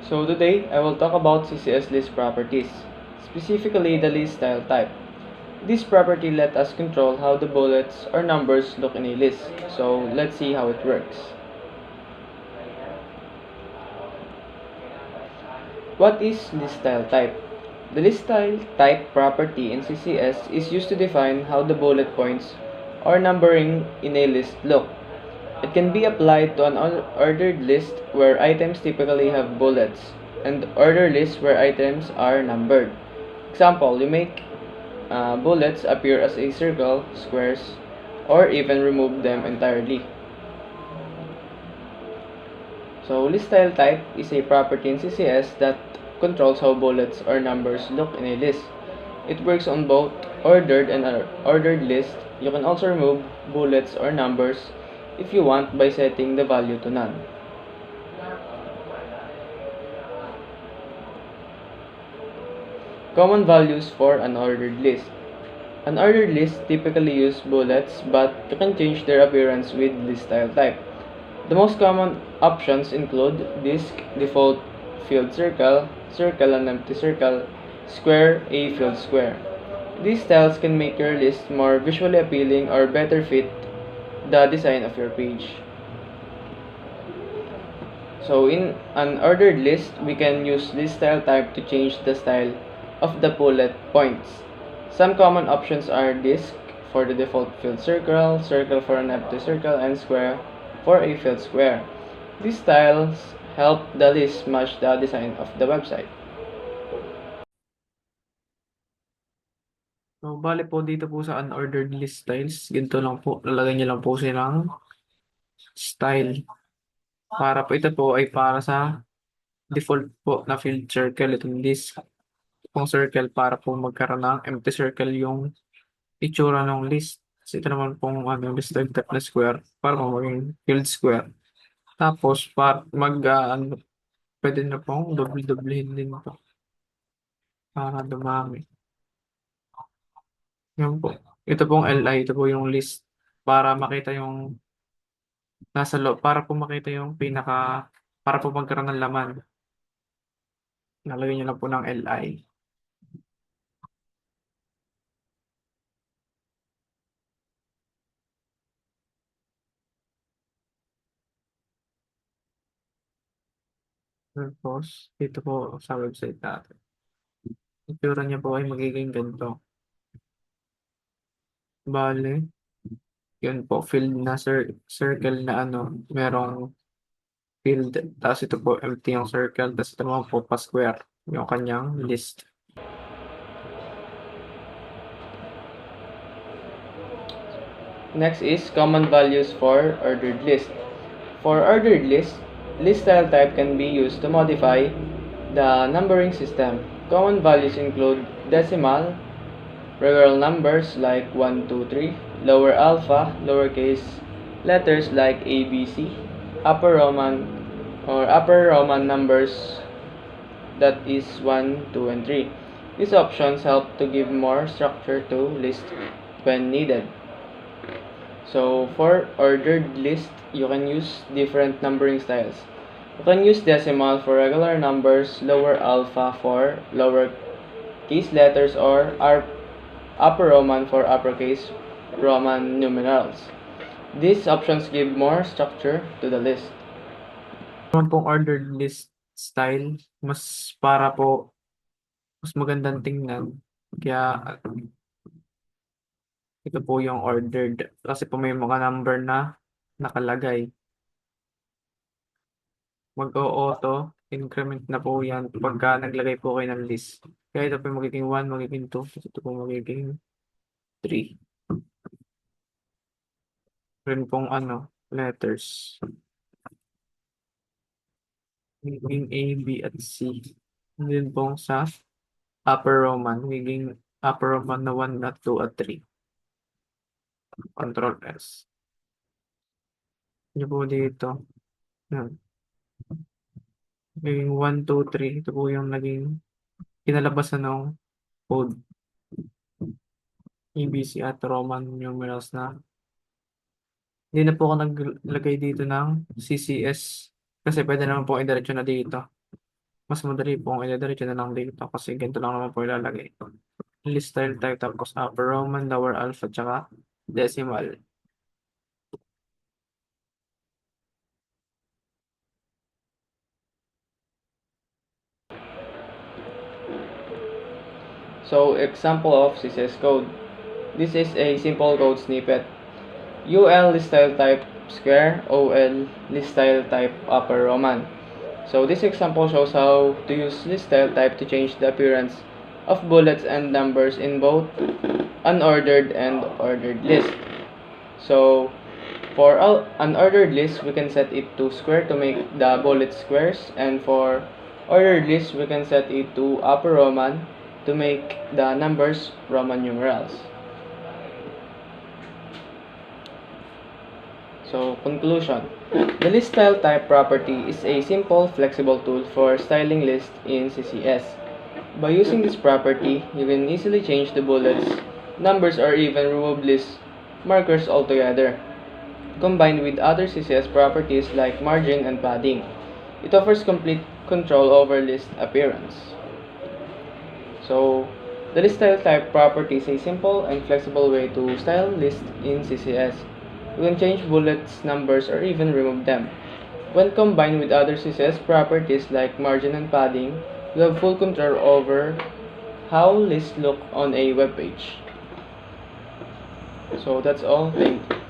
So today, I will talk about CCS list properties, specifically the list style type. This property let us control how the bullets or numbers look in a list. So let's see how it works. What is list style type? The list style type property in CCS is used to define how the bullet points or numbering in a list look. It can be applied to an ordered list where items typically have bullets, and ordered lists where items are numbered. Example, you make bullets appear as a circle, squares, or even remove them entirely. So list style type is a property in CCS that controls how bullets or numbers look in a list. It works on both ordered and unordered lists. You can also remove bullets or numbers if you want by setting the value to none. Common values for unordered list. Unordered lists typically use bullets, but you can change their appearance with list style type. The most common options include disk, default filled circle, circle and empty circle, square, a filled square. These styles can make your list more visually appealing or better fit the design of your page. So in an ordered list, we can use list style type to change the style of the bullet points. Some common options are disk for the default filled circle, circle for an empty circle, and square for a filled square. These styles help the list match the design of the website. So, bale po dito po sa unordered list styles, ganito lang po, lalagay niyo lang po silang style. Para po ito po ay para sa default po na filled circle. Itong this pong circle para po magkaroon ng empty circle yung itsura ng list. Kasi ito naman pong list type na square para po maging filled square. Tapos, para pwede na pong double-doublehin din po para dumami. Yan po. Ito pong LI, ito po yung list para makita yung nasa loob, para po makita yung para po magkaroon ng laman. Nalagay nyo lang po ng LI. Tapos, dito po sa website natin. Itsura niya po ay magiging ganito. Bale, yun po, filled na circle na merong filled. Tapos ito po, empty yung circle. Tapos ito naman po, pa-square, yung kanyang list. Next is common values for ordered list. For ordered list, list style type can be used to modify the numbering system. Common values include decimal, regular numbers like 1, 2, 3, lower alpha, lowercase letters like A, B, C, upper Roman or upper Roman numbers that is 1, 2, and 3. These options help to give more structure to list when needed. So for ordered list, you can use different numbering styles. You can use decimal for regular numbers, lower alpha for lower case letters, or upper Roman for uppercase Roman numerals. These options give more structure to the list. Naman pong ordered list style, mas para po, mas magandang tingnan. Kaya, ito po yung ordered. Kasi po may mga number na nakalagay. Mag-o-auto increment na po yan pagka naglagay po kayo ng list. Kaya ito po yung magiging 1, magiging 2. Ito po magiging 3. Rin pong letters. Magiging A, B, at C. And then pong sa upper Roman, magiging upper Roman na 1 at 2 at 3. Control S. Ito po dito. Yan. Magiging 1, 2, 3. Ito po yung naging kinalabasan ng code. ABC at Roman numerals na. Hindi na po ako naglagay dito ng CCS kasi pwede naman po i-diretso na dito. mas madali po kung idadiretso na lang dito kasi ganito lang naman po ilalagay. List style type tapos upper Roman, lower alpha, tsaka decimal. So, example of CSS code. This is a simple code snippet. UL list style type square, OL list style type upper Roman. So this example shows how to use list style type to change the appearance of bullets and numbers in both unordered and ordered list. So for unordered list, we can set it to square to make the bullets squares, and for ordered list, we can set it to upper Roman to make the numbers Roman numerals. So, conclusion. The list style type property is a simple, flexible tool for styling lists in CSS. By using this property, you can easily change the bullets, numbers, or even remove list markers altogether, combined with other CSS properties like margin and padding. It offers complete control over list appearance. So, the list style type property is a simple and flexible way to style lists in CSS. You can change bullets, numbers, or even remove them. When combined with other CSS properties like margin and padding, you have full control over how lists look on a web page. So that's all. Thank you.